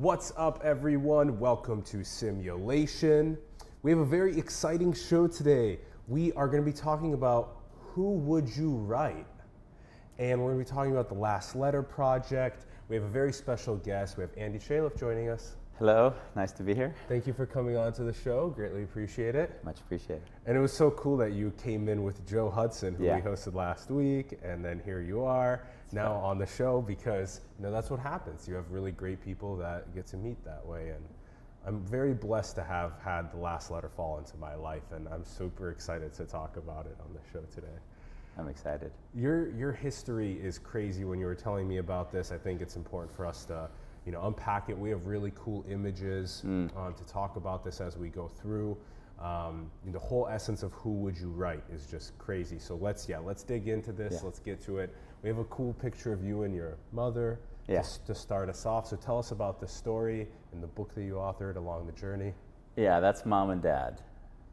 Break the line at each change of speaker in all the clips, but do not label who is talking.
What's up, everyone? Welcome to Simulation. We have a very exciting show today. We are going to be talking about Who Would You Write? And we're going to be talking about the Last Letter Project. We have a very special guest. We have Andy Chaleff joining us.
Hello, nice to be here.
Thank you for coming on to the show. Greatly appreciate it.
Much appreciated.
And it was so cool that you came in with Joe Hudson, who we hosted last week, and then here you are now on the show, because that's what happens. You have really great people that get to meet that way, and I'm very blessed to have had the Last Letter fall into my life, and I'm super excited to talk about it on the show today.
I'm excited.
Your history is crazy. When you were telling me about this, I think it's important for us to unpack it. We have really cool images to talk about this as we go through. The whole essence of Who Would You Write is just crazy. So let's dig into this. Let's get to it. We have a cool picture of you and your mother to start us off. So tell us about the story and the book that you authored along the journey.
Yeah, that's mom and dad.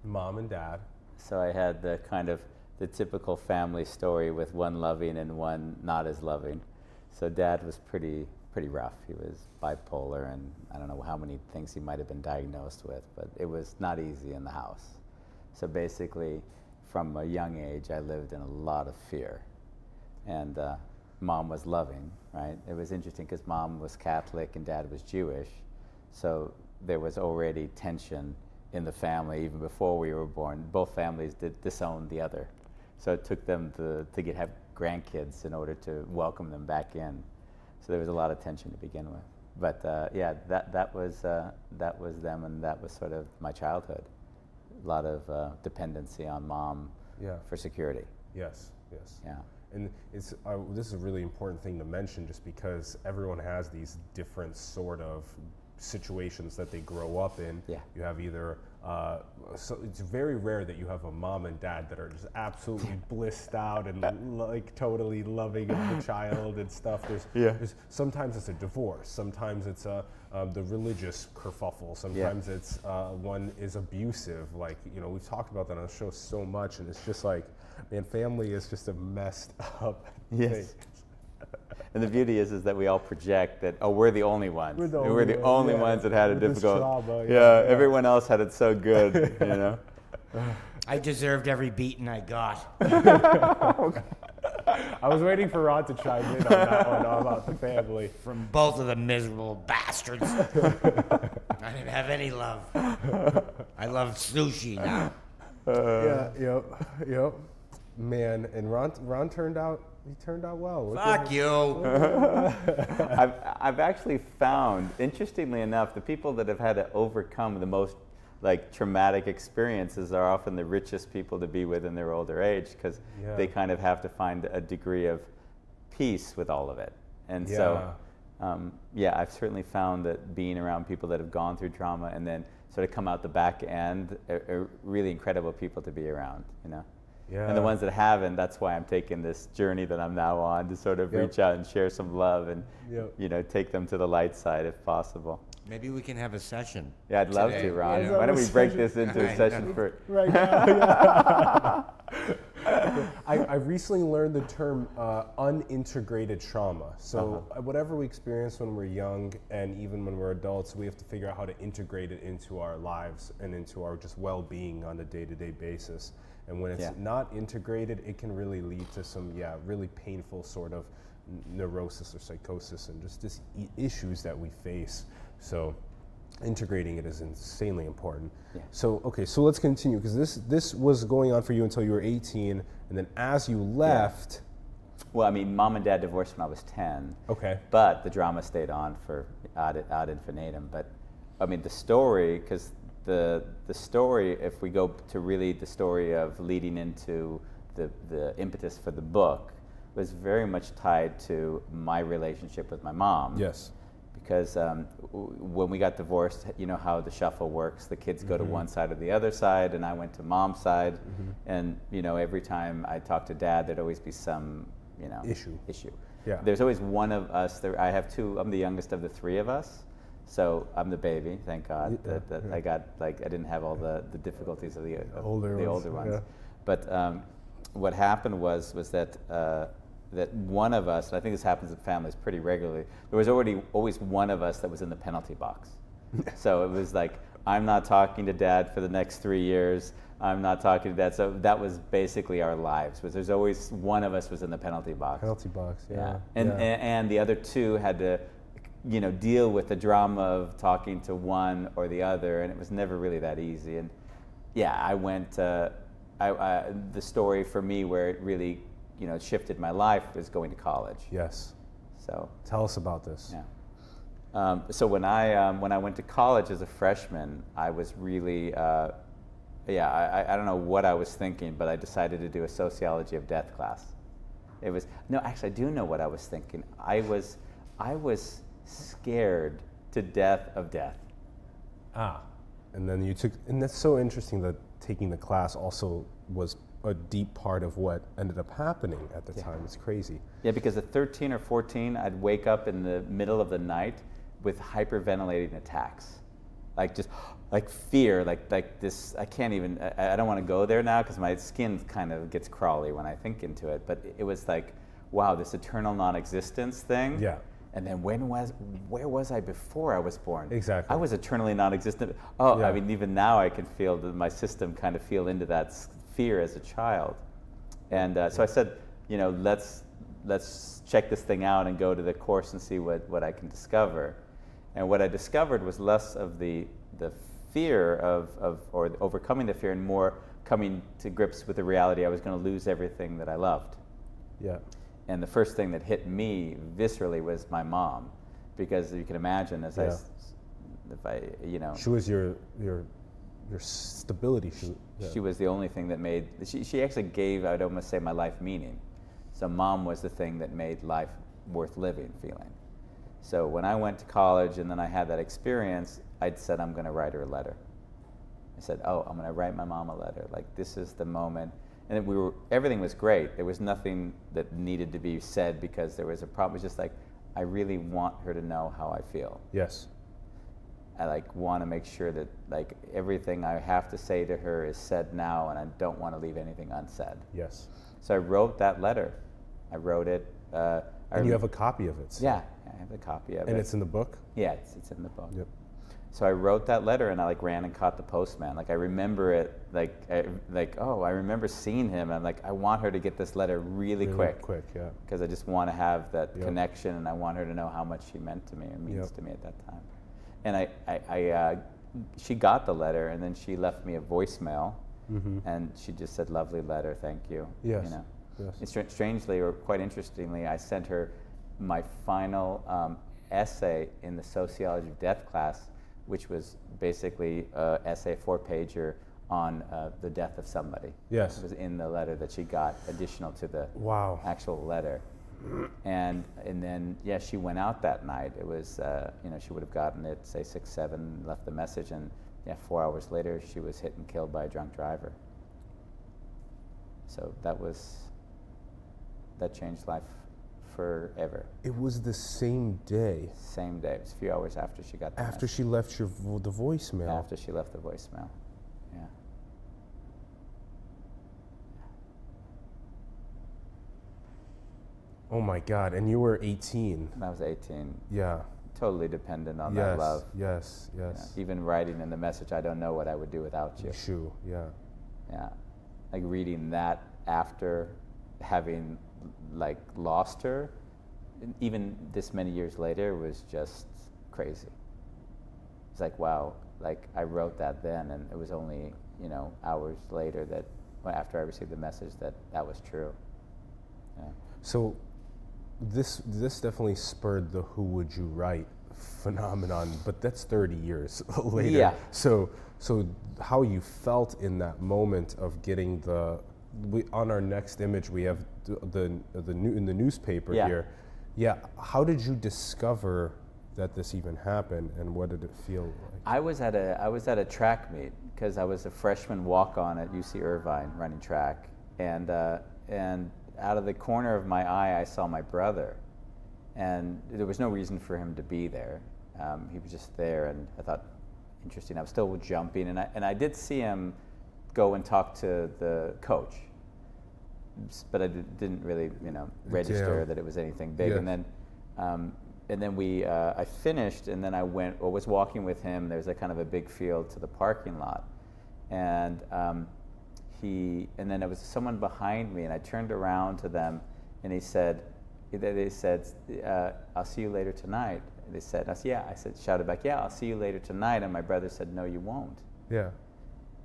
Mom and dad.
So I had the typical family story with one loving and one not as loving. So dad was pretty rough. He was bipolar, and I don't know how many things he might have been diagnosed with, but it was not easy in the house. So basically, from a young age, I lived in a lot of fear. And mom was loving, right? It was interesting because mom was Catholic and dad was Jewish. So there was already tension in the family even before we were born. Both families did disown the other. So it took them to have grandkids in order to welcome them back in. So there was a lot of tension to begin with. But that was them, and that was sort of my childhood. A lot of dependency on mom for security.
Yes.
Yeah.
And this is a really important thing to mention, just because everyone has these different sort of situations that they grow up in.
Yeah.
You have either, so it's very rare that you have a mom and dad that are just absolutely blissed out and like totally loving of the child and stuff. There's sometimes it's a divorce, sometimes it's the religious kerfuffle, sometimes it's one is abusive. Like, we've talked about that on the show so much, and it's just like, man, family is just a messed up thing.
And the beauty is that we all project that, we're the only ones. We're the only ones that had it difficult.
Trauma,
everyone else had it so good,
I deserved every beating I got.
I was waiting for Ron to chime in on that one, about the family.
From both of the miserable bastards. I didn't have any love. I love sushi now.
Yep. Man, and Ron turned out well.
Fuck you.
I've actually found, interestingly enough, the people that have had to overcome the most traumatic experiences are often the richest people to be with in their older age, because they kind of have to find a degree of peace with all of it. And so, I've certainly found that being around people that have gone through trauma and then sort of come out the back end are really incredible people to be around, Yeah. And the ones that haven't, that's why I'm taking this journey that I'm now on to sort of reach out and share some love and, take them to the light side if possible.
Maybe we can have a session.
Yeah, I'd love to, Ron. Why don't we break this into a session for...
Right now, I recently learned the term unintegrated trauma. So whatever we experience when we're young and even when we're adults, we have to figure out how to integrate it into our lives and into our just well-being on a day-to-day basis. And when it's not integrated, it can really lead to some, really painful sort of neurosis or psychosis and just issues that we face. So integrating it is insanely important. Yeah. So, okay, so let's continue, because this was going on for you until you were 18, and then as you left...
Well, I mean, mom and dad divorced when I was 10.
Okay.
But the drama stayed on for ad infinitum. But, I mean, the story, because the story, if we go to really the story of leading into the impetus for the book, was very much tied to my relationship with my mom.
Yes.
Because when we got divorced, you know how the shuffle works. The kids go to one side or the other side, and I went to mom's side. And, every time I talked to dad, there'd always be some, issue.
Yeah.
There's always one of us. I have two. I'm the youngest of the three of us. So I'm the baby, thank God. I got, I didn't have all the difficulties of older ones. Yeah. But what happened was that that one of us, and I think this happens in families pretty regularly, there was always one of us that was in the penalty box. So it was like, I'm not talking to Dad for the next 3 years. I'm not talking to Dad. So that was basically our lives. Was there's always one of us was in the penalty box.
Penalty box, yeah.
And the other two had to, deal with the drama of talking to one or the other, and it was never really that easy. And yeah, I went. The story for me where it really, shifted my life was going to college.
Yes.
So
tell us about this.
Yeah. So when I went to college as a freshman, I was really, I don't know what I was thinking, but I decided to do a sociology of death class. Actually, I do know what I was thinking. I was scared to death of death.
And then and that's so interesting that taking the class also was a deep part of what ended up happening at the time. It's crazy.
Yeah, because at 13 or 14, I'd wake up in the middle of the night with hyperventilating attacks. Just like fear, like this, I can't even, I don't want to go there now because my skin kind of gets crawly when I think into it, but it was like, wow, this eternal non-existence thing.
Yeah.
And then where was I before I was born?
Exactly.
I was eternally non-existent. Oh,
Yeah.
I mean, even now I can feel that my system kind of feel into that fear as a child. And so I said, let's check this thing out and go to the course and see what I can discover. And what I discovered was less of the fear or overcoming the fear and more coming to grips with the reality I was going to lose everything that I loved.
Yeah.
And the first thing that hit me viscerally was my mom, because you can imagine
she was your stability.
She was the only thing that made, she actually gave, I'd almost say, my life meaning. So mom was the thing that made life worth living feeling. So when I went to college and then I had that experience, I'd said, I'm going to write her a letter. I said, I'm going to write my mom a letter. Like, this is the moment. And everything was great. There was nothing that needed to be said because there was a problem. It was just like, I really want her to know how I feel.
Yes.
I want to make sure that everything I have to say to her is said now, and I don't want to leave anything unsaid.
Yes.
So I wrote that letter. I wrote it.
And you have a copy of it. So.
Yeah, I have a copy of it.
And it's in the book?
Yeah, it's in the book.
Yep.
So I wrote that letter and I ran and caught the postman. I remember it I remember seeing him. And I'm I want her to get this letter really quick.
Quick, yeah.
Because I just want to have that connection, and I want her to know how much she meant to me and means to me at that time. And she got the letter, and then she left me a voicemail, and she just said, "Lovely letter, thank you."
Yes.
Yes. And strangely, or quite interestingly, I sent her my final essay in the sociology of death class, which was basically an essay 4-pager on the death of somebody.
Yes.
It was in the letter that she got, additional to the actual letter. And then, she went out that night. It was, she would have gotten it, say 6, 7, left the message, and 4 hours later, she was hit and killed by a drunk driver. So that changed life forever.
It was the same day.
Same day. It was a few hours after she got the
After
message.
she left the voicemail.
After she left the voicemail. Yeah.
Oh my God! And you were 18.
I was 18.
Yeah.
Totally dependent on that love.
Yes.
Even writing in the message, I don't know what I would do without you.
Shoo, yeah.
Yeah. Reading that after having lost her, even this many years later, was just crazy. It's wow, I wrote that then, and it was only, hours later that, after I received the message, that was true. Yeah.
So this definitely spurred the Who Would You Write phenomenon, but that's 30 years later.
Yeah.
So how you felt in that moment of getting on our next image we have in the newspaper here. Yeah. How did you discover that this even happened, and what did it feel like?
I was at a track meet because I was a freshman walk-on at UC Irvine running track, and out of the corner of my eye I saw my brother, and there was no reason for him to be there. He was just there, and I thought, interesting. I was still jumping, and I did see him go and talk to the coach. but I didn't really, register that it was anything big.
Yeah.
And then I finished, and then I was walking with him. There's a kind of a big field to the parking lot, and then there was someone behind me, and I turned around to them, and they said, "I'll see you later tonight." And they said, "Yeah." I said, shouted back, "Yeah, I'll see you later tonight." And my brother said, "No, you won't."
Yeah.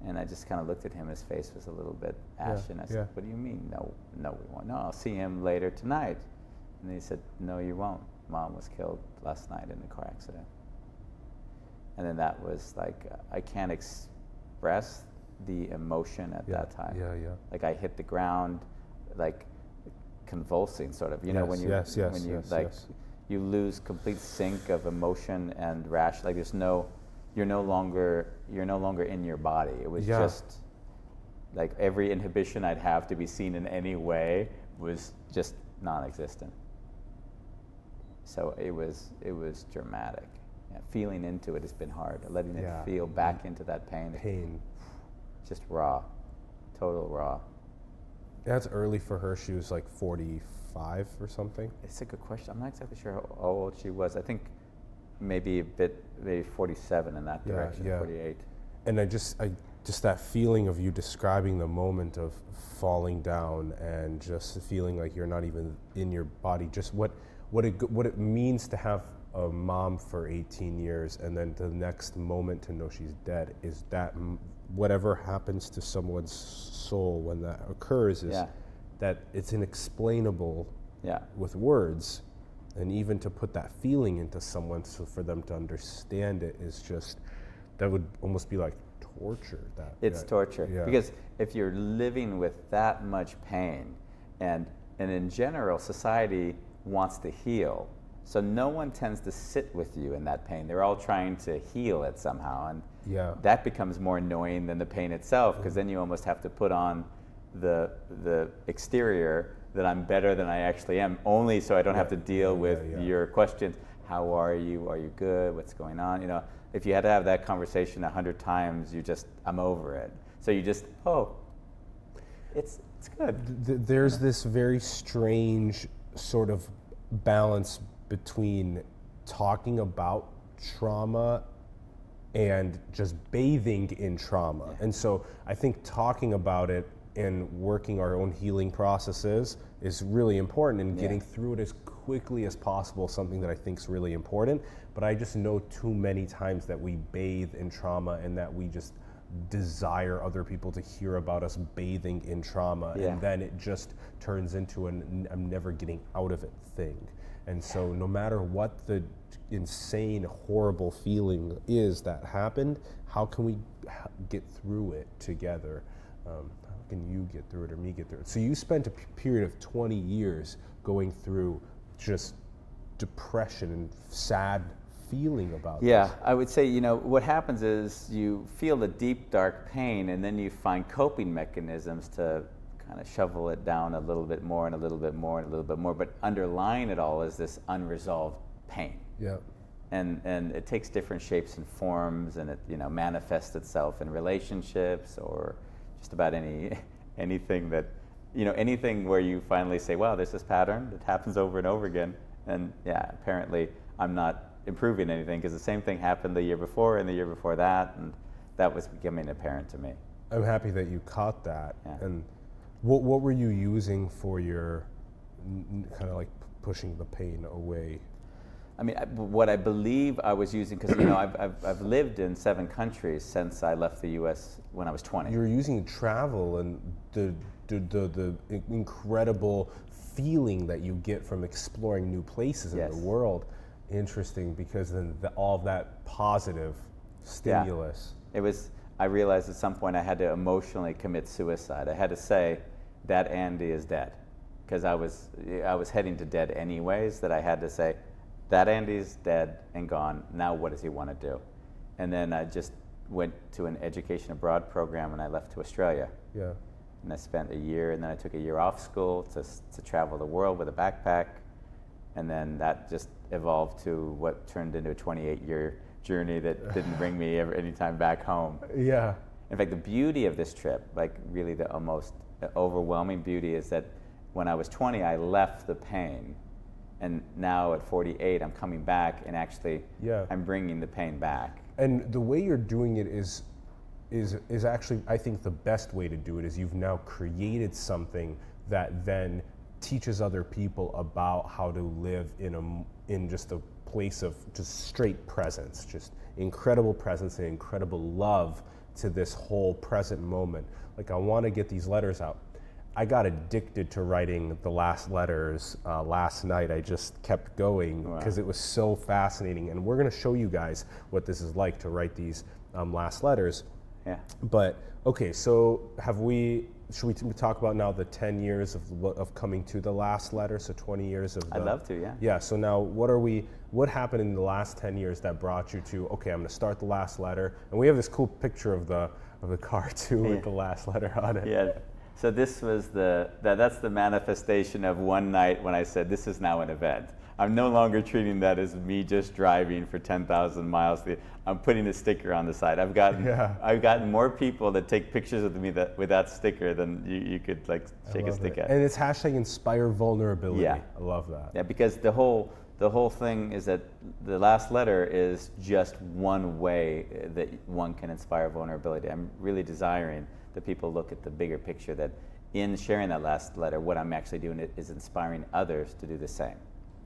And I just kind of looked at him. His face was a little bit ashen. I said, "What do you mean? No, we won't. No, I'll see him later tonight." And he said, "No, you won't. Mom was killed last night in a car accident." And then that was like, I can't express the emotion at that time.
Yeah.
Like I hit the ground, like convulsing, sort of. When you you lose complete sync of emotion and like you're no longer in your body. It was just like every inhibition I'd have to be seen in any way was just non-existent. So it was dramatic. Yeah, feeling into it has been hard. Letting it feel back into that pain. Just raw, total raw.
That's early for her. She was like 45 or something.
It's a good question. I'm not exactly sure how old she was. I think maybe 47 in that direction, 48.
And I just that feeling of you describing the moment of falling down and just feeling like you're not even in your body. Just what it means to have a mom for 18 years and then the next moment to know she's dead is that whatever happens to someone's soul when that occurs is that it's inexplainable with words. And even to put that feeling into someone, so for them to understand it is just, that would almost be like torture.
It's torture. Because if you're living with that much pain, and in general, society wants to heal. So no one tends to sit with you in that pain. They're all trying to heal it somehow. And that becomes more annoying than the pain itself, because then you almost have to put on the exterior that I'm better than I actually am, only so I don't have to deal with your questions. How are you? Are you good? What's going on? If you had to have that conversation 100 times, I'm over it. So you just, it's good.
There's this very strange sort of balance between talking about trauma and just bathing in trauma. And so I think talking about it and working our own healing processes is really important, and getting through it as quickly as possible, something that I think is really important. But I just know too many times that we bathe in trauma and that we just desire other people to hear about us bathing in trauma, and then it just turns into an I'm never getting out of it thing. And so no matter what the insane, horrible feeling is that happened, how can we get through it together? How can you get through it or me get through it? So you spent a period of 20 years going through just depression and sad feeling about this.
I would say, what happens is you feel the deep, dark pain, and then you find coping mechanisms to kind of shovel it down a little bit more and a little bit more and a little bit more. But underlying it all is this unresolved pain. And it takes different shapes and forms, and it manifests itself in relationships or just about anything that, anything where you finally say, wow, there's this pattern that happens over and over again. And apparently I'm not improving anything, because the same thing happened the year before and the year before that, and that was becoming apparent to me.
I'm happy that you caught that. And what were you using for your kind of like pushing the pain away?
I mean, what I believe I was using, because I've lived in 7 countries since I left the U.S. when I was 20.
You were using travel and the incredible feeling that you get from exploring new places in the world. Interesting, because then all of that positive stimulus.
I realized at some point I had to emotionally commit suicide. I had to say that Andy is dead, because I was heading to dead anyways. That I had to say, that Andy's dead and gone. Now what does he want to do? And then I just went to an education abroad program, and I left to Australia. And I spent a year, and then I took a year off school to travel the world with a backpack. And then that just evolved to what turned into a 28-year journey that didn't bring me any time back home. And In fact, the beauty of this trip, like really the almost overwhelming beauty, is that when I was 20, I left the pain. And now at 48, I'm coming back and actually I'm bringing the pain back.
And the way you're doing it is actually, I think, the best way to do it is you've now created something that then teaches other people about how to live in just a place of just straight presence, just incredible presence and incredible love to this whole present moment. Like, I want to get these letters out. I got addicted to writing the last letters last night. I just kept going because it was so fascinating. And we're going to show you guys what this is like to write these last letters.
Yeah.
But, okay, so should we talk about now the 10 years of coming to the last letter, so 20 years of
I'd love to, yeah.
Yeah, so now what happened in the last 10 years that brought you to, okay, I'm going to start the last letter. And we have this cool picture of the car, too, with the last letter on it.
Yeah. So this was that's the manifestation of one night when I said, this is now an event. I'm no longer treating that as me just driving for 10,000 miles. I'm putting a sticker on the side. I've gotten more people that take pictures of me with that sticker than you could like shake a stick at.
And it's hashtag inspire vulnerability.
Yeah.
I love that.
Yeah, because the whole thing is that the last letter is just one way that one can inspire vulnerability. I'm really desiring that people look at the bigger picture, that in sharing that last letter, what I'm actually doing is inspiring others to do the same.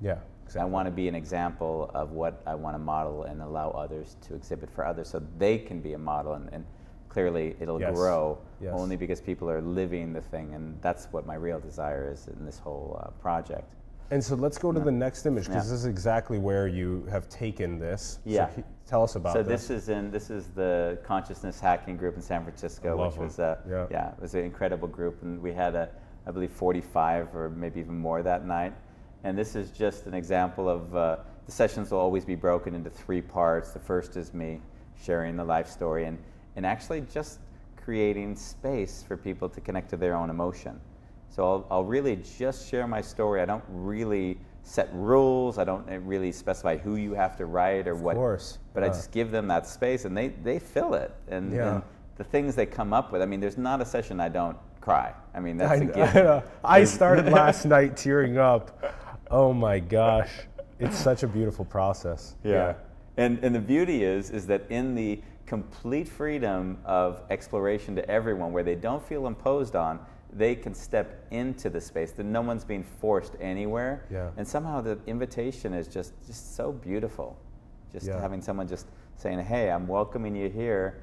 Yeah, exactly.
I want to be an example of what I want to model and allow others to exhibit for others so they can be a model, and clearly it'll grow only because people are living the thing, and that's what my real desire is in this whole project.
And so let's go to the next image, because this is exactly where you have taken this.
Yeah.
So tell us about this.
So this is the consciousness hacking group in San Francisco, which was it was an incredible group, and we had I believe 45 or maybe even more that night. And this is just an example of the sessions will always be broken into 3 parts. The first is me sharing the life story and actually just creating space for people to connect to their own emotion. So I'll really just share my story. I don't really set rules. I don't really specify who you have to write or what.
Of course.
But I just give them that space, and they fill it. And the things they come up with, I mean, there's not a session I don't cry. I mean, that's a given.
I started last night tearing up. Oh my gosh. It's such a beautiful process.
Yeah. And the beauty is that in the complete freedom of exploration to everyone, where they don't feel imposed on, they can step into the space, that no one's being forced anywhere.
Yeah.
And somehow the invitation is just so beautiful. Just having someone just saying, hey, I'm welcoming you here.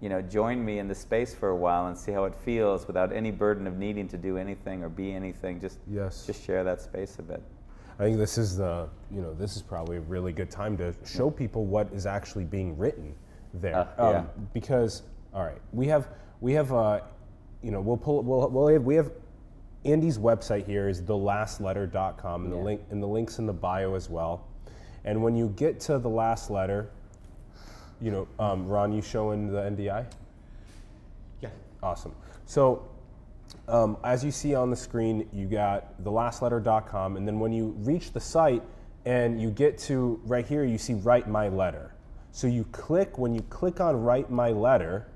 You know, join me in the space for a while and see how it feels without any burden of needing to do anything or be anything. Just share that space a bit.
I think this is this is probably a really good time to show people what is actually being written there. Because, all right, we have we have Andy's website here is thelastletter.com, and the link's in the bio as well. And when you get to the last letter, Ron, you showing the NDI?
Yeah.
Awesome. So as you see on the screen, you got thelastletter.com, and then when you reach the site and you get to right here, you see Write My Letter. So when you click on Write My Letter,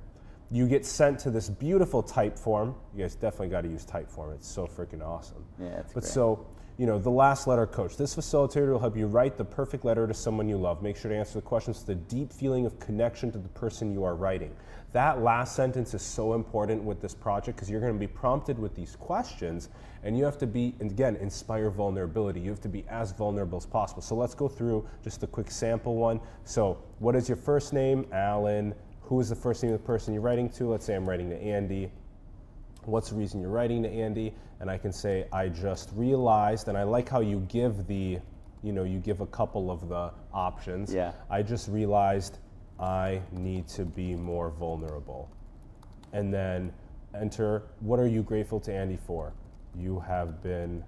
you get sent to this beautiful type form. You guys definitely got to use type form. It's so freaking awesome.
Yeah, it's
But
great.
so, the last letter coach. This facilitator will help you write the perfect letter to someone you love. Make sure to answer the questions with a deep feeling of connection to the person you are writing. That last sentence is so important with this project because you're going to be prompted with these questions, and you have to be, and again, inspire vulnerability. You have to be as vulnerable as possible. So let's go through just a quick sample one. So what is your first name? Alan. Who is the first name of the person you're writing to? Let's say I'm writing to Andy. What's the reason you're writing to Andy? And I can say, I just realized, and I like how you give you give a couple of the options.
Yeah.
I just realized I need to be more vulnerable. And then enter, what are you grateful to Andy for? You have been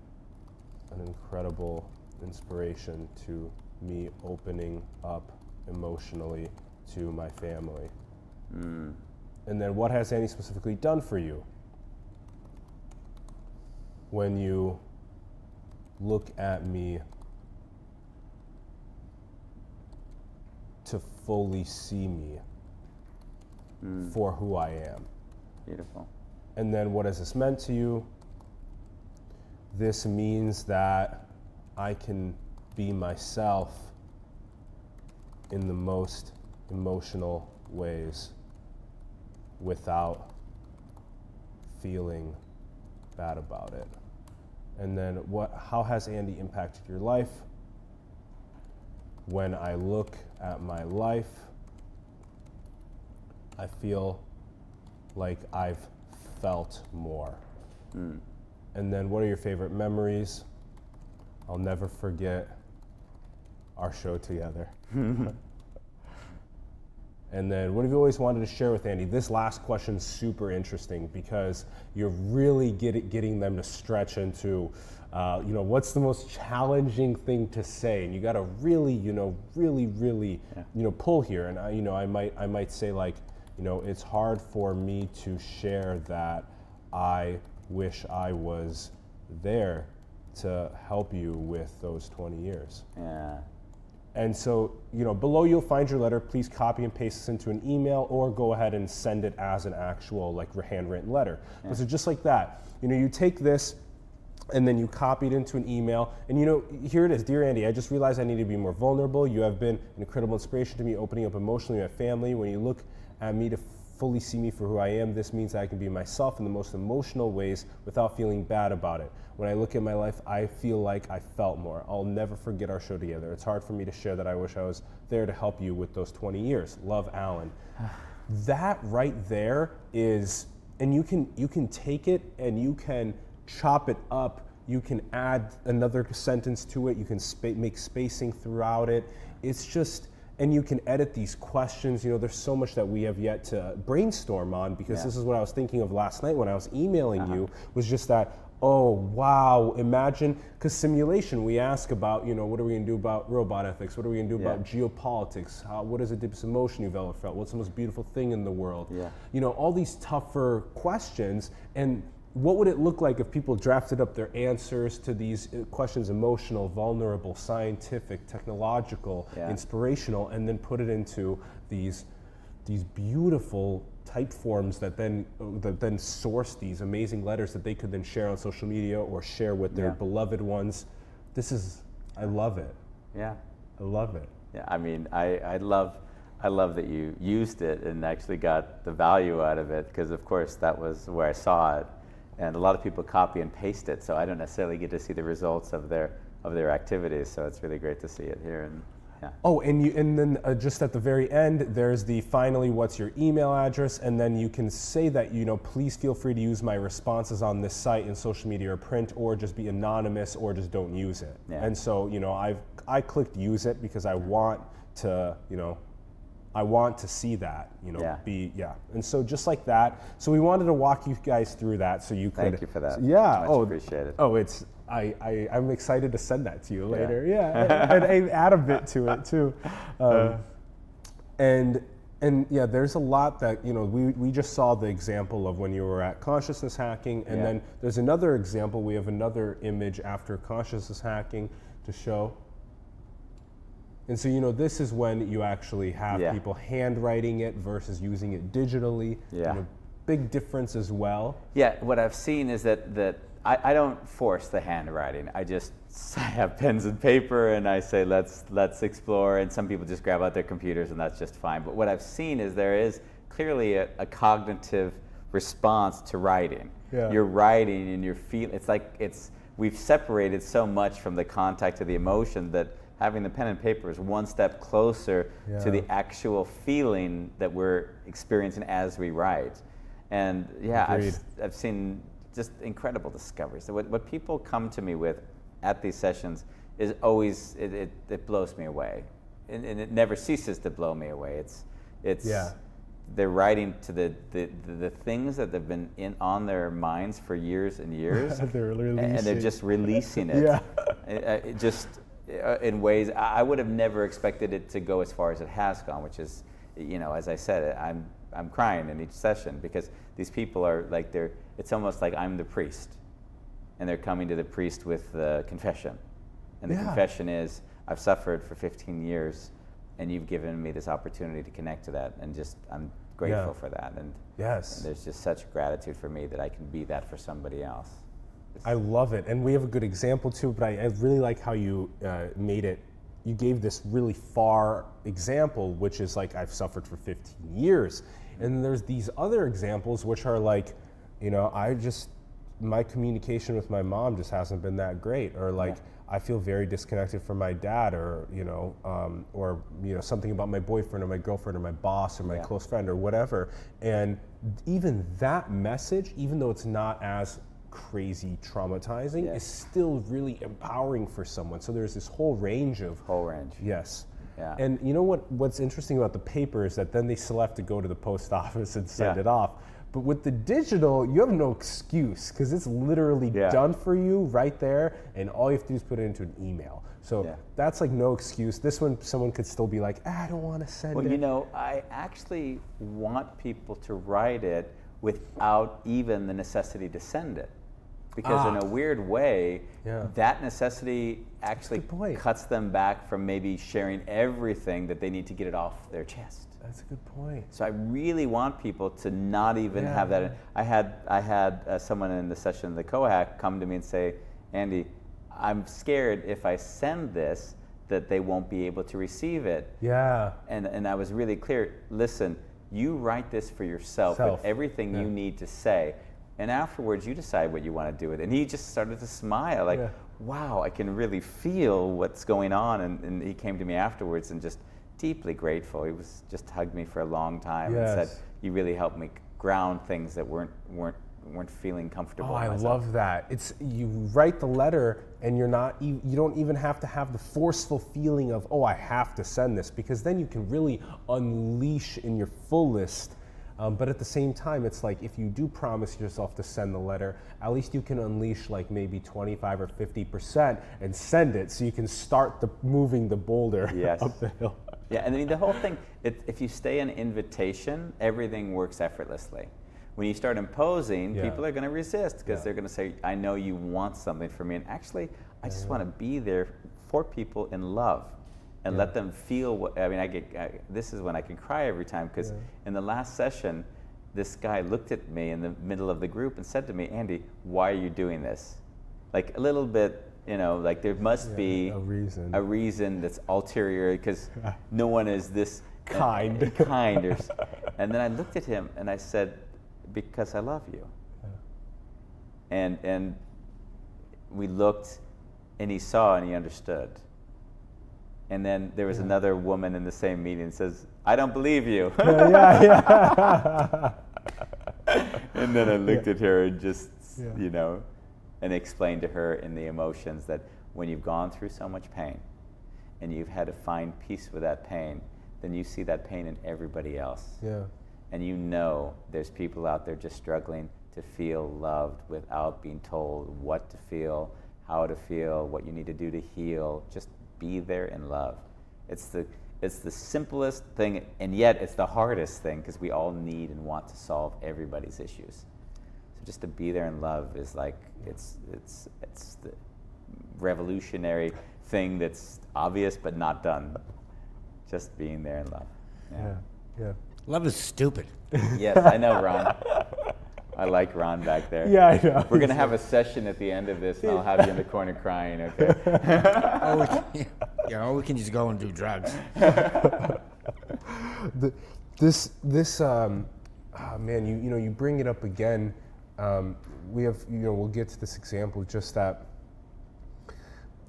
an incredible inspiration to me opening up emotionally to my family. And then what has Andy specifically done for you? When you look at me to fully see me. for who I am.
Beautiful.
And then what has this meant to you? This means that I can be myself in the most emotional ways without feeling bad about it. And then how has Andy impacted your life? When I look at my life, I feel like I've felt more. And then what are your favorite memories? I'll never forget our show together. And then what have you always wanted to share with Andy? This last question is super interesting because you're really getting them to stretch into, what's the most challenging thing to say? And you got to really, really, pull here. And I might say like, it's hard for me to share that I wish I was there to help you with those 20 years.
Yeah.
And so, below you'll find your letter. Please copy and paste this into an email or go ahead and send it as an actual handwritten letter. Yeah. So just like that, you take this and then you copy it into an email and here it is. Dear Andy, I just realized I need to be more vulnerable. You have been an incredible inspiration to me, opening up emotionally to my family. When you look at me to fully see me for who I am, this means I can be myself in the most emotional ways without feeling bad about it. When I look at my life, I feel like I felt more. I'll never forget our show together. It's hard for me to share that I wish I was there to help you with those 20 years. Love, Alan. That right there is, and you can take it and you can chop it up. You can add another sentence to it. You can make spacing throughout it. It's just, and you can edit these questions. There's so much that we have yet to brainstorm on because this is what I was thinking of last night when I was emailing you, was just that, oh, wow, imagine, because simulation, we ask about, what are we going to do about robot ethics? What are we going to do about geopolitics? What is the deepest emotion you've ever felt? What's the most beautiful thing in the world? Yeah. All these tougher questions. And what would it look like if people drafted up their answers to these questions, emotional, vulnerable, scientific, technological, inspirational, and then put it into these beautiful type forms that then source these amazing letters that they could then share on social media or share with their beloved ones. I love it.
Yeah.
I love it.
Yeah, I mean, I love that you used it and actually got the value out of it, because of course that was where I saw it. And a lot of people copy and paste it, so I don't necessarily get to see the results of their activities. So it's really great to see it here. And yeah.
Oh, and then just at the very end, there's the finally, what's your email address? And then you can say that, please feel free to use my responses on this site in social media or print, or just be anonymous, or just don't use it. Yeah. And so, I clicked use it because I want to, I want to see that, And so just like that. So we wanted to walk you guys through that so you could.
Thank you for that.
Yeah.
Much appreciated.
Oh, I'm excited to send that to you later. Yeah. and add a bit to it too. And yeah, there's a lot that, we just saw the example of when you were at consciousness hacking, and then there's another example. We have another image after consciousness hacking to show. And so, this is when you actually have people handwriting it versus using it digitally. Yeah. Big difference as well.
Yeah, what I've seen is that I don't force the handwriting. I have pens and paper and I say, let's explore. And some people just grab out their computers and that's just fine. But what I've seen is there is clearly a cognitive response to writing. Yeah. You're writing and you're feeling, we've separated so much from the contact of the emotion that having the pen and paper is one step closer to the actual feeling that we're experiencing as we write. And I've seen just incredible discoveries. So what people come to me with at these sessions is always, it blows me away. And it never ceases to blow me away. They're writing to the things that have been on their minds for years and years. And they're just releasing it. In ways I would have never expected it to go as far as it has gone, which is, as I said, I'm crying in each session because these people are it's almost like I'm the priest and they're coming to the priest with the confession. And the confession is, I've suffered for 15 years and you've given me this opportunity to connect to that, and I'm grateful for that. And,
yes.
and there's just such gratitude for me that I can be that for somebody else.
I love it. And we have a good example too, but I really like how you made it. You gave this really far example, which is like, I've suffered for 15 years. And there's these other examples which are like, you know, my communication with my mom just hasn't been that great, or like, I feel very disconnected from my dad, or you know, something about my boyfriend or my girlfriend or my boss or my close friend or whatever. And even that message, even though it's not as crazy traumatizing, is still really empowering for someone. So there's this whole range of Yes.
Yeah.
And you know what's interesting about the paper is that then they still have to go to the post office and send it off. But with the digital, you have no excuse, because it's literally done for you right there, and all you have to do is put it into an email. So that's like no excuse. This one, someone could still be like, I don't want to send it.
Well, you know, I actually want people to write it without even the necessity to send it. Because in a weird way, that necessity actually cuts them back from maybe sharing everything that they need to get it off their chest.
That's a good point.
So I really want people to not even have that. I had someone in the session of the Kohack come to me and say, Andy, I'm scared if I send this that they won't be able to receive it.
Yeah.
And I was really clear, listen, you write this for yourself with everything you need to say. And afterwards, you decide what you want to do with it. And he just started to smile, like, wow, I can really feel what's going on. And he came to me afterwards and just deeply grateful. He was just hugged me for a long time and said, you really helped me ground things that weren't feeling comfortable.
Oh, I love that. It's, you write the letter and you don't even have to have the forceful feeling of, oh, I have to send this, because then you can really unleash in your fullest. But at the same time, it's like, if you do promise yourself to send the letter, at least you can unleash like maybe 25 or 50% and send it, so you can start moving the boulder up the hill.
Yeah, and I mean, the whole thing, if you stay an invitation, everything works effortlessly. When you start imposing, people are going to resist, because they're going to say, I know you want something from me. And actually, I just want to be there for people in love. And let them feel what, I mean, this is when I can cry every time, because in the last session, this guy looked at me in the middle of the group and said to me, Andy, why are you doing this? Like a little bit, you know, like there must be a reason that's ulterior, because no one is this kind. And then I looked at him and I said, because I love you. And we looked, and he saw and he understood. And then there was another woman in the same meeting and says, I don't believe you. And then I looked at her and just, you know, and explained to her in the emotions that when you've gone through so much pain and you've had to find peace with that pain, then you see that pain in everybody else. And you know there's people out there just struggling to feel loved without being told what to feel, how to feel, what you need to do to heal. Just be there in love. It's the simplest thing, and yet it's the hardest thing, because we all need and want to solve everybody's issues. So just to be there in love is like, it's the revolutionary thing that's obvious but not done. Just being there in love.
Love is stupid.
Yes, I know, Ron. I like Ron back there.
Yeah, I know.
We're going to have a session at the end of this, and I'll have you in the corner crying, okay?
We can just go and do drugs.
Man, you bring it up again. We have, we'll get to this example, just that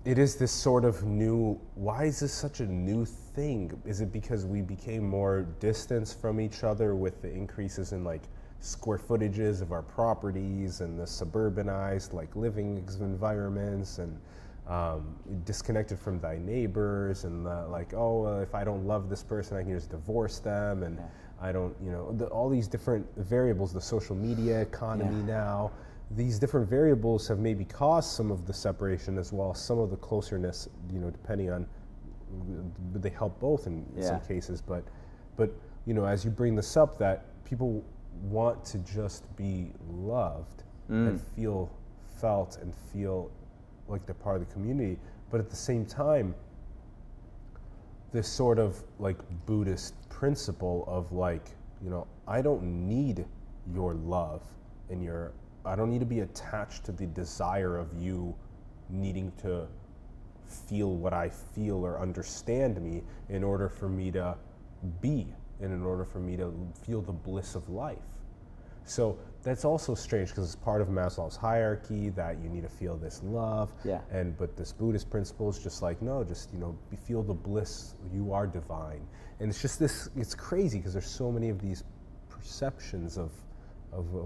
it is this sort of new, why is this such a new thing? Is it because we became more distanced from each other with the increases in like square footages of our properties and the suburbanized like living environments, and disconnected from thy neighbors, and like, if I don't love this person, I can just divorce them, and I don't, all these different variables, the social media economy now, these different variables have maybe caused some of the separation as well, some of the closeness, depending on, they help both in some cases, but as you bring this up, that people want to just be loved and feel felt and feel like they're part of the community, but at the same time, this sort of like Buddhist principle of like you know, I don't need your love and I don't need to be attached to the desire of you needing to feel what I feel or understand me in order for me to be and in order for me to feel the bliss of life. So that's also strange because it's part of Maslow's hierarchy that you need to feel this love.
Yeah.
But this Buddhist principle is just like, no, just, you know, feel the bliss. You are divine. And it's just this, it's crazy because there's so many of these perceptions of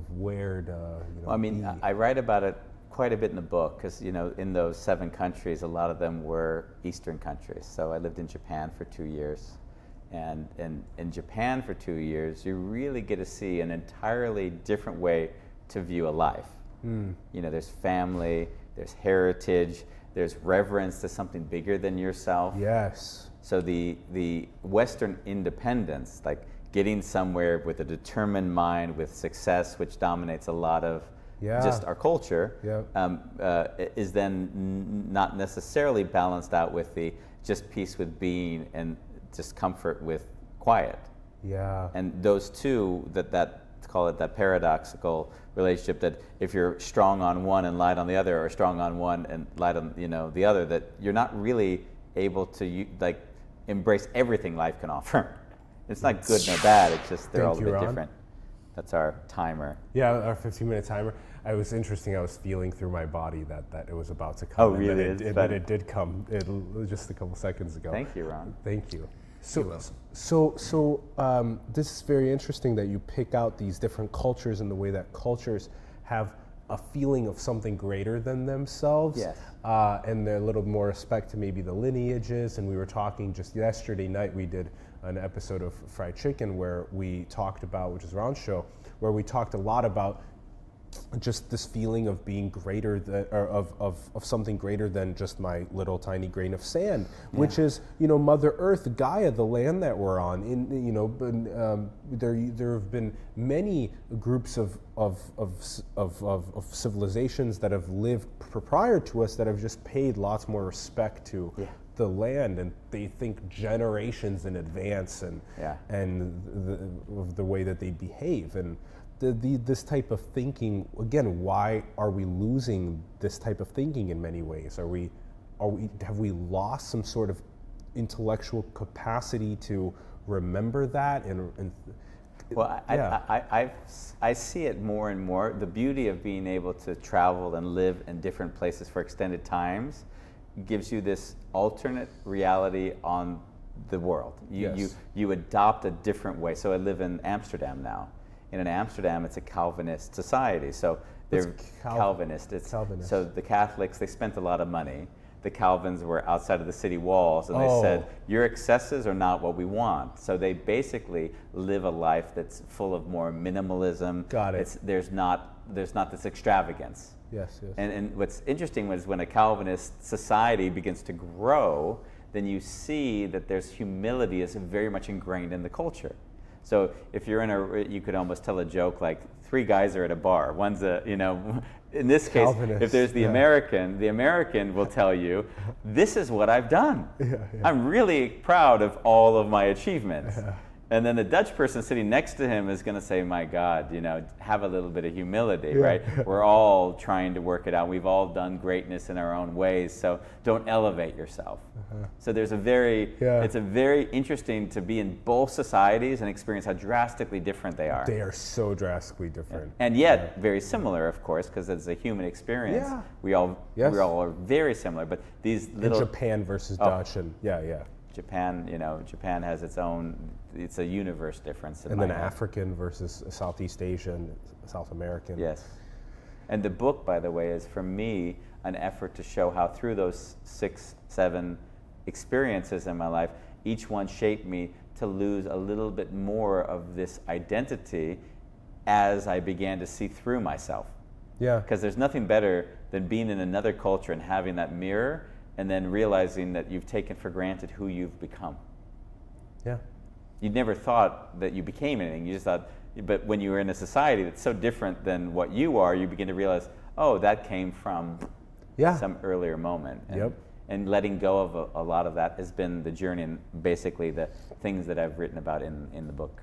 where to, you know,
well, I mean,
be.
I write about it quite a bit in the book because, you know, in those 7 countries, a lot of them were Eastern countries. So I lived in Japan for 2 years. And in Japan for 2 years, you really get to see an entirely different way to view a life. You know, there's family, there's heritage, there's reverence to something bigger than yourself.
Yes.
So the Western independence, like getting somewhere with a determined mind, with success, which dominates a lot of just our culture, is then not necessarily balanced out with the just peace with being and just comfort with quiet.
Yeah.
And those two, that call it that paradoxical relationship, that if you're strong on one and light on the other, or strong on one and light on, you know, the other, that you're not really able to like embrace everything life can offer. It's not good nor bad, it's just they're all a bit different. That's our timer.
Yeah, our 15-minute timer. It was interesting. I was feeling through my body that it was about to come.
Oh, really?
And then it did come. It just a couple seconds ago.
Thank you, Ron.
Thank you.
You're
So this is very interesting that you pick out these different cultures and the way that cultures have a feeling of something greater than themselves.
Yes.
And they're a little more respect to maybe the lineages. And we were talking just yesterday night, we did an episode of Fried Chicken where we talked about, which is Ron's show, where we talked a lot about just this feeling of being greater than, or of something greater than just my little tiny grain of sand, which is, you know, Mother Earth, Gaia, the land that we're on. You know, there have been many groups of civilizations that have lived prior to us that have just paid lots more respect to the land, and they think generations in advance, and the way that they behave. And this type of thinking, again, why are we losing this type of thinking in many ways? Have we lost some sort of intellectual capacity to remember that?
Well, I see it more and more. The beauty of being able to travel and live in different places for extended times gives you this alternate reality on the world. You adopt a different way. So I live in Amsterdam now. And in Amsterdam, it's a Calvinist society. So they're Calvinist. So the Catholics, they spent a lot of money. The Calvins were outside of the city walls, and they said, your excesses are not what we want. So they basically live a life that's full of more minimalism.
Got it.
There's not this extravagance.
Yes, yes.
And what's interesting was when a Calvinist society begins to grow, then you see that there's humility is very much ingrained in the culture. So if you're you could almost tell a joke like 3 guys are at a bar. One's in this case,
Calvinist,
if there's the American will tell you, this is what I've done. I'm really proud of all of my achievements. And then the Dutch person sitting next to him is going to say, my God, have a little bit of humility, right? We're all trying to work it out. We've all done greatness in our own ways, so don't elevate yourself. So there's it's a very interesting to be in both societies and experience how drastically different they are.
They are so drastically different.
And yet very similar, of course, because it's a human experience. We all are very similar, but these little...
And Japan versus Dutch, and
Japan has its own, it's a universe difference.
And then African versus Southeast Asian, South American.
Yes. And the book, by the way, is for me an effort to show how through those 6, 7 experiences in my life, each one shaped me to lose a little bit more of this identity as I began to see through myself.
Yeah.
Because there's nothing better than being in another culture and having that mirror and then realizing that you've taken for granted who you've become.
Yeah.
You never thought that you became anything. You just thought, but when you were in a society that's so different than what you are, you begin to realize, oh, that came from some earlier moment. And letting go of a lot of that has been the journey and basically the things that I've written about in the book.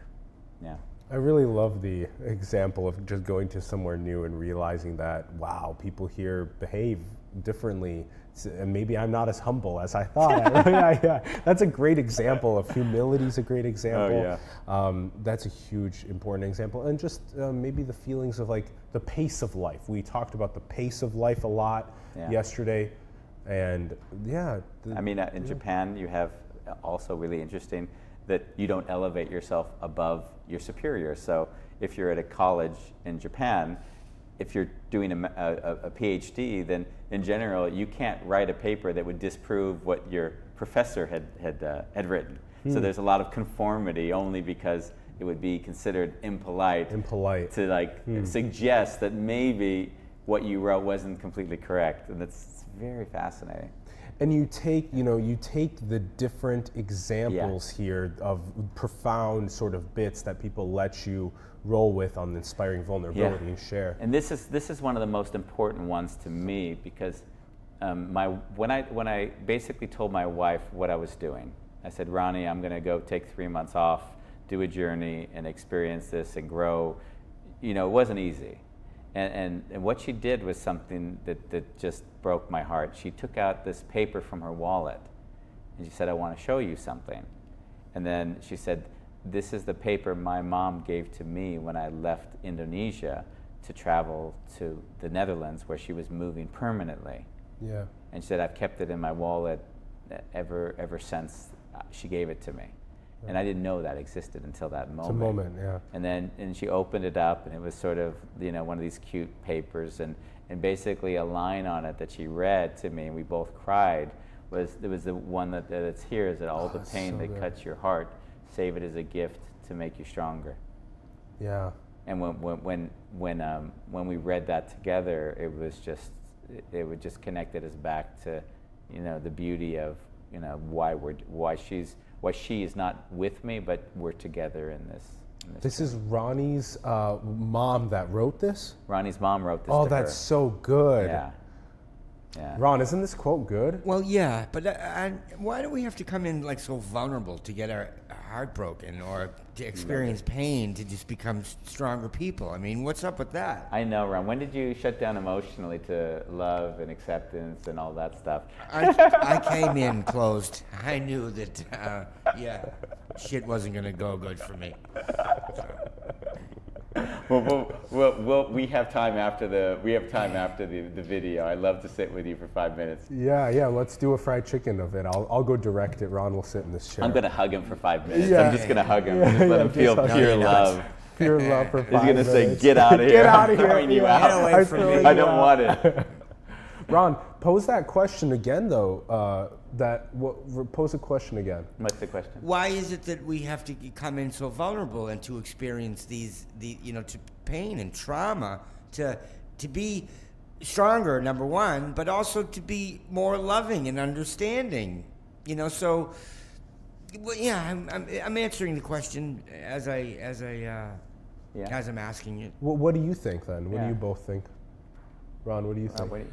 Yeah.
I really love the example of just going to somewhere new and realizing that, wow, people here behave differently, and maybe I'm not as humble as I thought. Yeah. That's a great example of humility. Is a great example.
Oh, yeah.
That's a huge, important example. And just maybe the feelings of like the pace of life. We talked about the pace of life a lot yesterday. And yeah.
I mean, in Japan, you have also really interesting that you don't elevate yourself above your superior. So if you're at a college in Japan, if you're doing a PhD, then in general, you can't write a paper that would disprove what your professor had written. So there's a lot of conformity only because it would be considered impolite to like suggest that maybe what you wrote wasn't completely correct. And that's very fascinating.
And you take the different examples here of profound sort of bits that people let you roll with on inspiring vulnerability and share.
And this is one of the most important ones to me because when I basically told my wife what I was doing, I said, Ronnie, I'm going to go take 3 months off, do a journey, and experience this and grow. You know, it wasn't easy. And what she did was something that just broke my heart. She took out this paper from her wallet, and she said, I want to show you something. And then she said, this is the paper my mom gave to me when I left Indonesia to travel to the Netherlands, where she was moving permanently.
Yeah.
And she said, I've kept it in my wallet ever since she gave it to me. And I didn't know that existed until that moment.
It's a moment, yeah.
And she opened it up, and it was sort of, you know, one of these cute papers, and basically a line on it that she read to me, and we both cried. Was the one that's here, is that all the pain
so
that
good.
cuts your heart, save it as a gift to make you stronger.
Yeah.
And when we read that together, it would just connected us back to, you know, the beauty of, you know, why she is not with me, but we're together in this.
This is Ronnie's mom that wrote this?
Ronnie's mom wrote this.
Oh,
to
that's
her.
so good.
Yeah. Yeah.
Ron, isn't this quote good?
Well, yeah, but why do we have to come in like so vulnerable to get our heart broken or to experience pain to just become stronger people? I mean, what's up with that?
I know, Ron. When did you shut down emotionally to love and acceptance and all that stuff?
I came in closed. I knew that, shit wasn't going to go good for me. So.
Well, we have time after the video. I'd love to sit with you for 5 minutes.
Yeah. Let's do a fried chicken of it. I'll go direct it. Ron will sit in this chair.
I'm gonna hug him for 5 minutes.
Yeah.
I'm just gonna hug him and just let him feel pure love.
Pure love for 5
He's
minutes.
gonna say, "Get out of here!
Get out of
I'm throwing
here!
you out.
Get away from me.
I don't want it."
Ron, pose that question again, though. Pose a question again.
What's the question?
Why is it that we have to come in so vulnerable and to experience to pain and trauma to be stronger, number one, but also to be more loving and understanding, you know? So, well, yeah, I'm answering the question as I'm asking it.
What do you think then? What do you both think? Ron, what do you think?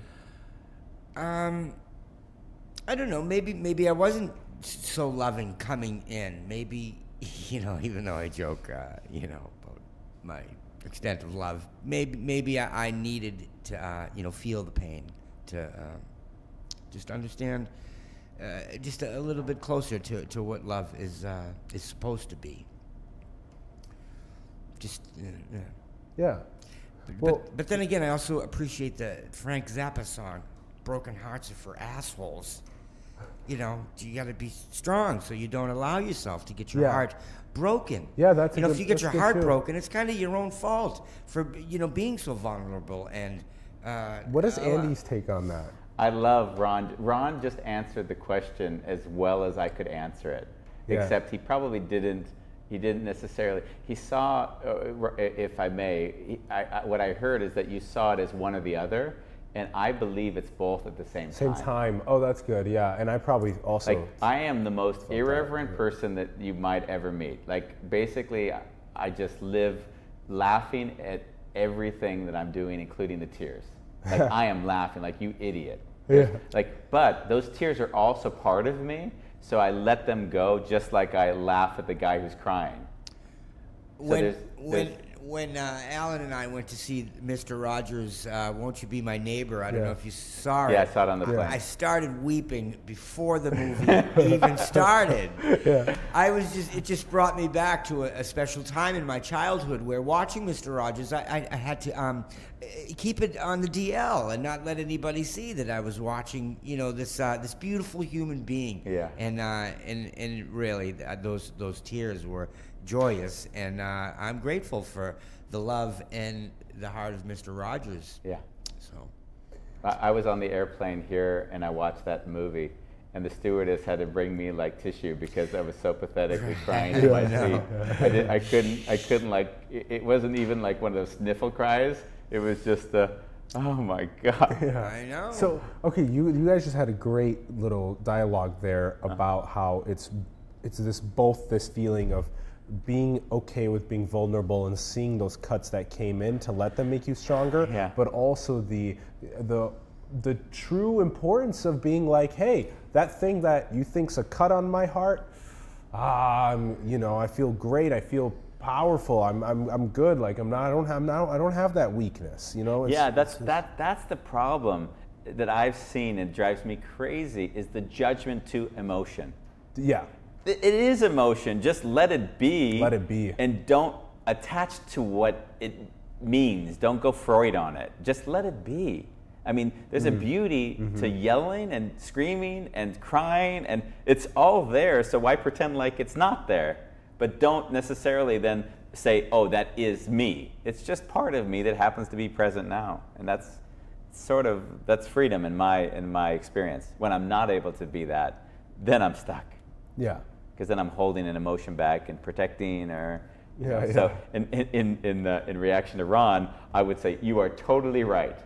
I don't know. Maybe I wasn't so loving coming in. Maybe, you know, even though I joke, you know, about my extent of love, maybe I needed to, you know, feel the pain to just understand, just a little bit closer to what love is supposed to be. Just
Yeah.
But then again, I also appreciate the Frank Zappa song, "Broken Hearts Are for Assholes." You know, you got to be strong so you don't allow yourself to get your heart broken.
Yeah, that's
if you get your heart
too.
broken, it's kind of your own fault for, you know, being so vulnerable. And
what is Andy's take on that?
I love Ron. Ron just answered the question as well as I could answer it, except he probably didn't. He didn't necessarily. He saw, if I may, what I heard is that you saw it as one or the other. And I believe it's both at the same time.
Oh, that's good. Yeah, and I probably also.
Like, I am the most irreverent person that you might ever meet. Like, basically, I just live laughing at everything that I'm doing, including the tears. Like, I am laughing like, you idiot.
Yeah.
Like, but those tears are also part of me, so I let them go, just like I laugh at the guy who's crying.
When Alan and I went to see Mr. Rogers' Won't You Be My Neighbor, I don't know if you saw it.
Yeah, I saw it on the plane.
I started weeping before the movie even started.
Yeah.
It just brought me back to a special time in my childhood where watching Mr. Rogers, I had to keep it on the DL and not let anybody see that I was watching, this beautiful human being.
Yeah.
And really, those tears were joyous, and I'm grateful for the love and the heart of Mr. Rogers.
Yeah.
So,
I was on the airplane here, and I watched that movie, and the stewardess had to bring me like tissue because I was so pathetically crying in my seat. I couldn't like. It wasn't even like one of those sniffle cries. It was just oh my God.
Yeah.
I know.
So, okay, you guys just had a great little dialogue there about how it's this feeling of being okay with being vulnerable and seeing those cuts that came in to let them make you stronger, but also the true importance of being like, hey, that thing that you think's a cut on my heart, I feel great, I feel powerful, I'm good, like I don't have that weakness,
that's the problem that I've seen and drives me crazy is the judgment to emotion.
Yeah.
It is emotion. Just let it be.
Let it be.
And don't attach to what it means. Don't go Freud on it. Just let it be. I mean, there's a beauty to yelling and screaming and crying, and it's all there, so why pretend like it's not there? But don't necessarily then say, oh, that is me. It's just part of me that happens to be present now. And that's freedom in my experience. When I'm not able to be that, then I'm stuck.
Yeah.
Because then I'm holding an emotion back and protecting, or
So
in reaction to Ron, I would say you are totally right.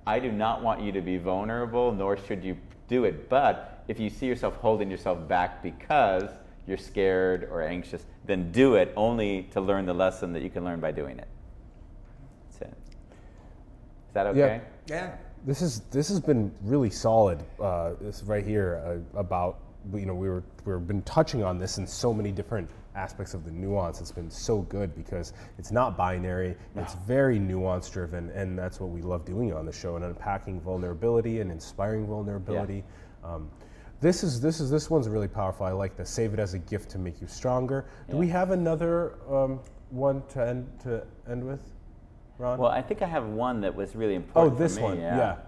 I do not want you to be vulnerable, nor should you do it. But if you see yourself holding yourself back because you're scared or anxious, then do it only to learn the lesson that you can learn by doing it. That's it. Is that okay?
Yeah.
This has been really solid. This right here about. We've been touching on this in so many different aspects of the nuance. It's been so good because it's not binary. No. It's very nuance driven, and that's what we love doing on the show, and unpacking vulnerability and inspiring vulnerability. Yeah. This one's really powerful. I like the save it as a gift to make you stronger. Do we have another one to end with, Ron?
Well, I think I have one that was really important.
Oh, this
for me.
one. Yeah.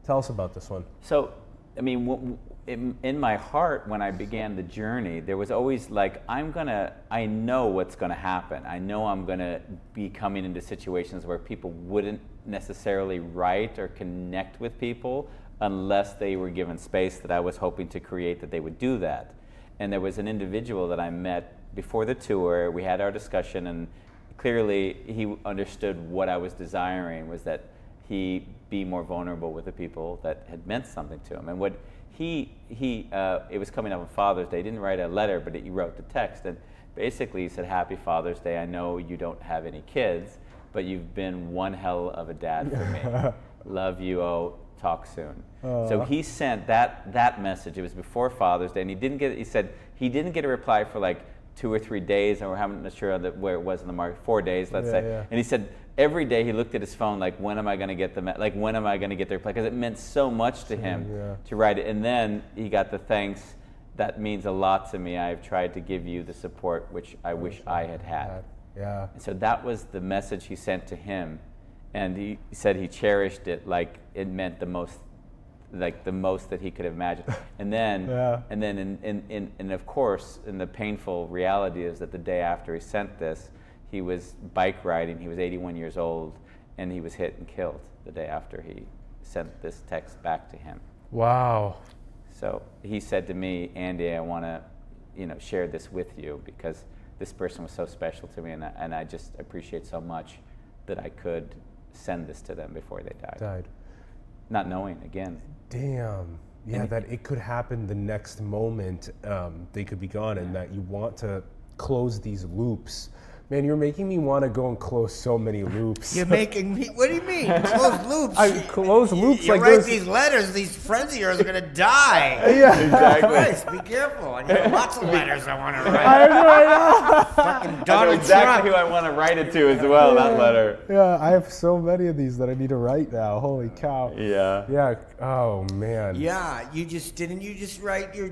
Tell us about this one.
So, I mean, in my heart, when I began the journey, there was always like, I know what's gonna happen. I know I'm gonna be coming into situations where people wouldn't necessarily write or connect with people unless they were given space that I was hoping to create that they would do that. And there was an individual that I met before the tour. We had our discussion, and clearly he understood what I was desiring was that he be more vulnerable with the people that had meant something to him. And what it was coming up on Father's Day. He didn't write a letter, but he wrote the text, and basically he said, "Happy Father's Day. I know you don't have any kids, but you've been one hell of a dad for me. Love you. Oh, talk soon." So he sent that message. It was before Father's Day, and he said he didn't get a reply for like 2 or 3 days, and I'm not sure where it was in the market. 4 days, let's say. Yeah. And he said every day he looked at his phone like, when am I going to get when am I going to get the reply? Because it meant so much to him to write it. And then he got the thanks. That means a lot to me. I've tried to give you the support which I wish I had had.
Yeah.
And so that was the message he sent to him, and he said he cherished it like it meant the most that he could imagine. And then, and then, and of course, and the painful reality is that the day after he sent this, he was bike riding. He was 81 years old, and he was hit and killed the day after he sent this text back to him.
Wow.
So he said to me, "Andy, I want to, share this with you because this person was so special to me, and I just appreciate so much that I could send this to them before they died." Not knowing, again.
Damn. Yeah, that it could happen the next moment they could be gone, and that you want to close these loops Man, you're making me want to go and close so many loops.
You're making me. What do you mean? Close loops.
Close loops
You
like
write
those.
these letters. These friends of yours are gonna die.
Yeah,
Exactly.
Christ, be careful. I got lots of letters I want to
I
write.
know, I know.
Fucking
I know
Donald
exactly
Trump.
who I want to write it to as well, that letter.
Yeah, I have so many of these that I need to write now. Holy cow.
Yeah.
Yeah. Oh man.
Yeah, didn't you just write your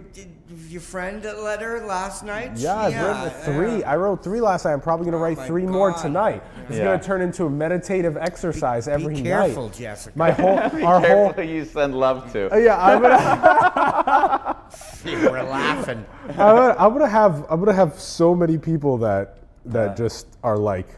friend a letter last night?
Yeah, I've written 3. I wrote 3 last night. I'm probably going to write
my
3 more
God.
tonight. It's
Yeah.
going to turn into a meditative exercise every
Be
night.
careful, Jessica.
My whole,
Be
our
careful
whole.
who you send love to.
Yeah, I'm gonna,
We're laughing.
I'm gonna have so many people that just are like,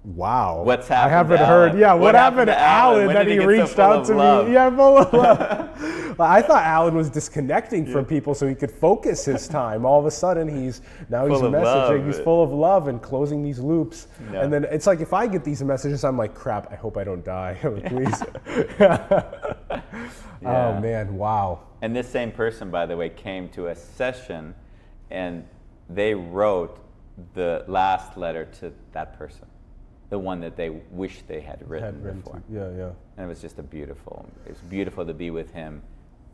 wow.
What's
I
happened
haven't
to
heard.
Alan?
Yeah,
What
what happened
happened
to
to Alan?
Alan
When
that
did
he
he get so
reached
full
out
of
to
love?
me? Yeah, full of love. I thought Alan was disconnecting from people so he could focus his time. All of a sudden, he's
Full of
messaging.
love.
He's full of love and closing these loops.
Yeah.
And then it's like if I get these messages, I'm like, crap. I hope I don't die. I'm like, please.
Yeah.
Oh man, wow.
And this same person, by the way, came to a session and they wrote the last letter to that person, the one that they wish they had written before.
Yeah, yeah.
And it was just it was beautiful to be with him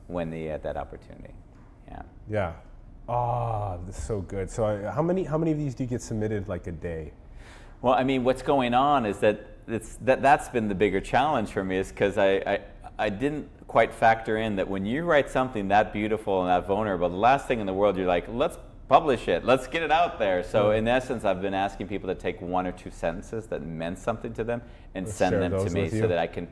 when he had that opportunity. Yeah.
Yeah. Ah, this is so good. So how many of these do you get submitted like a day?
Well, I mean, what's going on is that's been the bigger challenge for me, is because I didn't quite factor in that when you write something that beautiful and that vulnerable, the last thing in the world, you're like, let's publish it, let's get it out there. So in essence, I've been asking people to take 1 or 2 sentences that meant something to them and send
share
them to
those
me
with you.
so that I can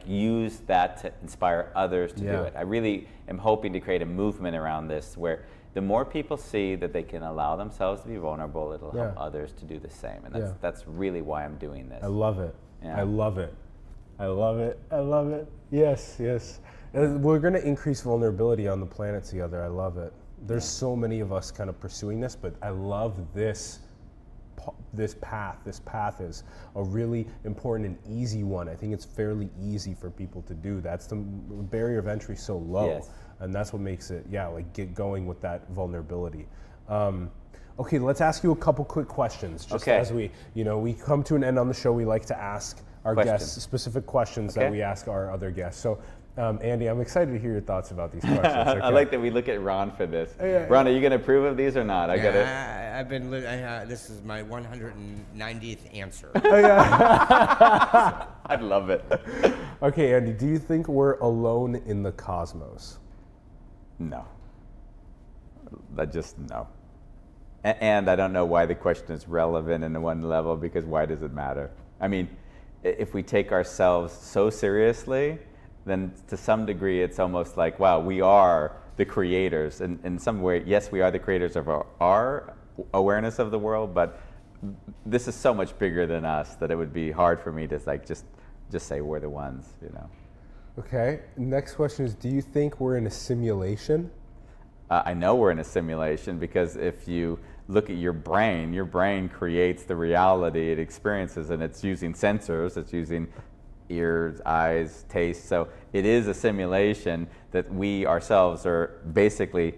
use that to inspire others to do
Yeah.
it. I really am hoping to create a movement around this where the more people see that they can allow themselves to be vulnerable, it'll help
Yeah.
others to do the same. And
Yeah.
that's really why I'm doing this.
I love it.
Yeah.
I love it. I love it. I love it. Yes, yes. And we're going to increase vulnerability on the planet together. I love it. There's so many of us kind of pursuing this, but I love this path. This path is a really important and easy one. I think it's fairly easy for people to do. That's the barrier of entry so low.
Yes.
And that's what makes it, like get going with that vulnerability. Okay, let's ask you a couple quick questions. Just
Okay.
as we come to an end on the show, we like to ask our
Questions.
guests specific questions
Okay.
that we ask our other guests. So, Andy, I'm excited to hear your thoughts about these questions.
I
Okay.
like that we look at Ron for this.
Yeah.
Ron, are you going to approve of these or not? I got it.
I've been. This is my 190th answer.
I'd love it.
Okay, Andy, do you think we're alone in the cosmos?
No. No. And I don't know why the question is relevant in one level, because why does it matter? I mean, if we take ourselves so seriously, then to some degree it's almost like, wow, we are the creators. And in some way, yes, we are the creators of our awareness of the world, but this is so much bigger than us that it would be hard for me to just say we're the ones,
Okay, next question is, do you think we're in a simulation?
I know we're in a simulation, because if you look at your brain creates the reality it experiences, and it's using sensors, it's using ears, eyes, taste. So it is a simulation that we ourselves are basically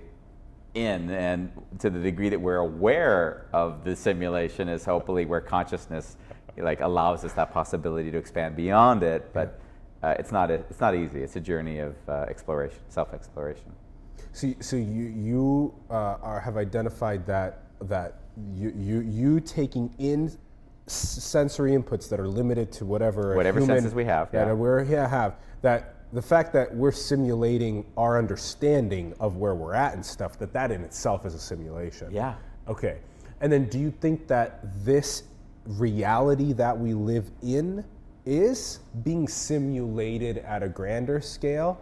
in, and to the degree that we're aware of the simulation is hopefully where consciousness allows us that possibility to expand beyond it. But it's not easy. It's a journey of exploration, self-exploration.
So you have identified that you taking in sensory inputs that are limited to whatever
senses we have.
That the fact that we're simulating our understanding of where we're at and stuff, that in itself is a simulation.
Yeah.
Okay. And then do you think that this reality that we live in is being simulated at a grander scale?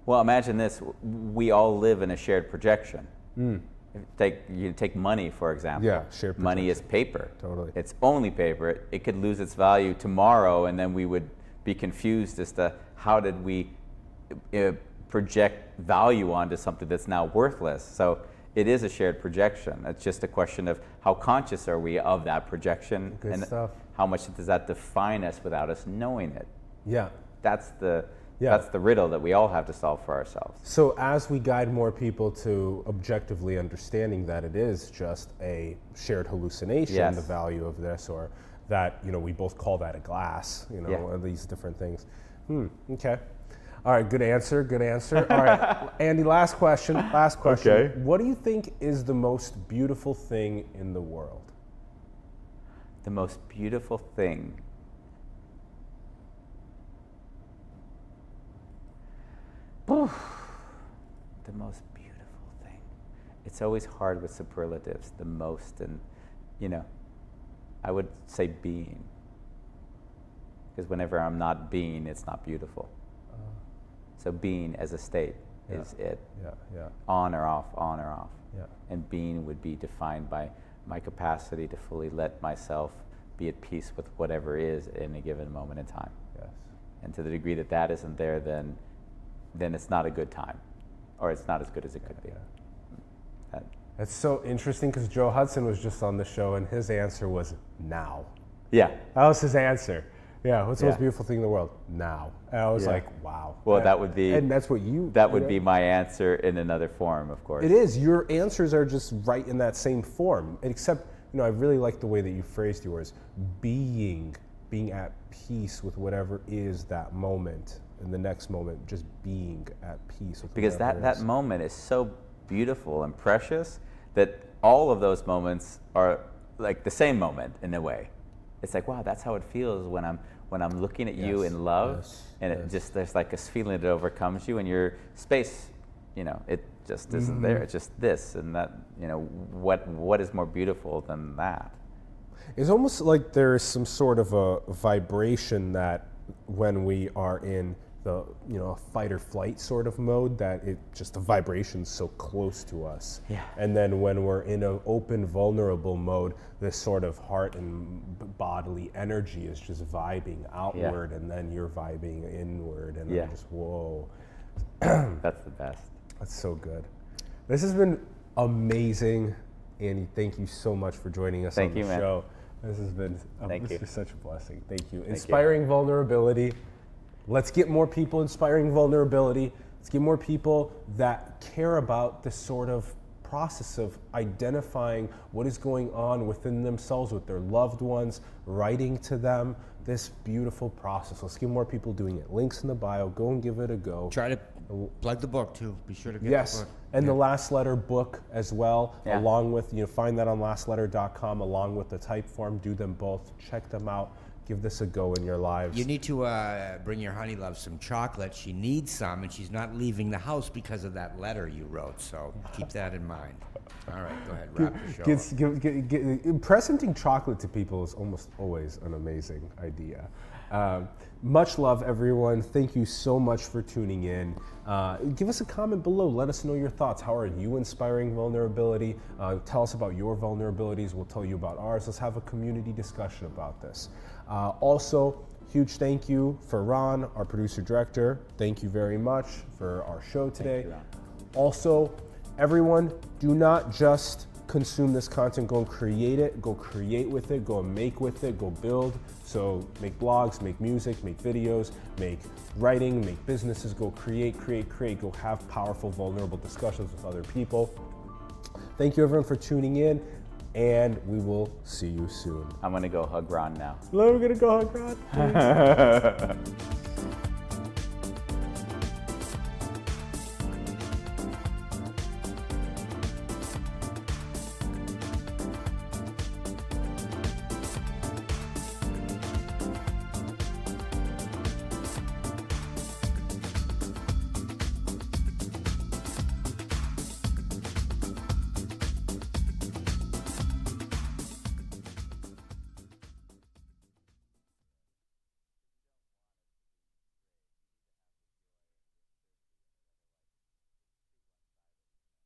Well, imagine this. We all live in a shared projection. You take money, for example.
Yeah, shared projection.
Money is paper.
Totally.
It's only paper. It could lose its value tomorrow, and then we would be confused as to how did we project value onto something that's now worthless. So it is a shared projection. It's just a question of how conscious are we of that projection.
Good
and
stuff.
how much does that define us without us knowing it.
Yeah.
That's the
Yeah.
That's the riddle that we all have to solve for ourselves.
So as we guide more people to objectively understanding that it is just a shared hallucination,
Yes.
the value of this, or that, you know, we both call that a glass, you know,
Yeah.
or these different things. Okay. All right, good answer, good answer. All right, Andy, last question.
Okay.
What do you think is the most beautiful thing in the world?
The most beautiful thing. The most beautiful thing. It's always hard with superlatives, the most, and, you know, I would say being. Because whenever I'm not being, it's not beautiful. So being as a state is it.
Yeah.
On or off, on or off.
Yeah.
And being would be defined by my capacity to fully let myself be at peace with whatever is in a given moment in time.
Yes.
And to the degree that that isn't there, then it's not a good time, or it's not as good as it could be.
That's so interesting because Joe Hudson was just on the show and his answer was now.
Yeah.
That was his answer. Yeah, what's the most
Yeah.
beautiful thing in the world? Now. And I was
Yeah.
like, wow.
Well, that would be,
and that's what you.
that would be my answer in another form, of course.
It is. Your answers are just right in that same form. Except, you know, I really like the way that you phrased yours. Being at peace with whatever is that moment, and the next moment, just being at peace with
Because
whatever
that
is.
moment is so beautiful and precious that all of those moments are like the same moment in a way. It's like, wow, that's how it feels when I'm looking at you
Yes,
in love,
yes,
and it just, there's like this feeling that overcomes you, and your space, you know, it just isn't there. It's just this and that. You know, what is more beautiful than that?
It's almost like there is some sort of a vibration that when we are in the, you know, fight or flight sort of mode, that it just, the vibration's so close to us.
Yeah.
And then when we're in an open, vulnerable mode, this sort of heart and bodily energy is just vibing outward, and then you're vibing inward, and
Yeah.
I'm just, whoa.
That's the best.
That's so good. This has been amazing. Andy, thank you so much for joining us
Thank
on
you,
the
man.
show. This has been
Thank you.
such a blessing. Thank you.
you.
Inspiring vulnerability. Let's get more people inspiring vulnerability. Let's get more people that care about this sort of process of identifying what is going on within themselves with their loved ones, writing to them, this beautiful process. Let's get more people doing it. Links in the bio. Go and give it a go.
Try to plug the book too. Be sure to get
Yes,
the book.
and the Last Letter book as well,
Yeah.
along with, you know, find that on lastletter.com along with the type form. Do them both. Check them out. Give this a go in your lives.
You need to bring your honey love some chocolate. She needs some, and she's not leaving the house because of that letter you wrote. So keep that in mind. All right, go ahead, wrap the show up.
Presenting chocolate to people is almost always an amazing idea. Much love, everyone. Thank you so much for tuning in. Give us a comment below. Let us know your thoughts. How are you inspiring vulnerability? Tell us about your vulnerabilities. We'll tell you about ours. Let's have a community discussion about this. Also, huge thank you for Ron, our producer director. Thank you very much for our show today.
you, Ron.
Also, everyone, do not just consume this content. Go and create it. Go create with it. Go and make with it. Go build. So make blogs, make music, make videos, make writing, make businesses. Go create. Go have powerful, vulnerable discussions with other people. Thank you, everyone, for tuning in, and we will see you soon.
I'm gonna go hug Ron now.
We're gonna go hug Ron.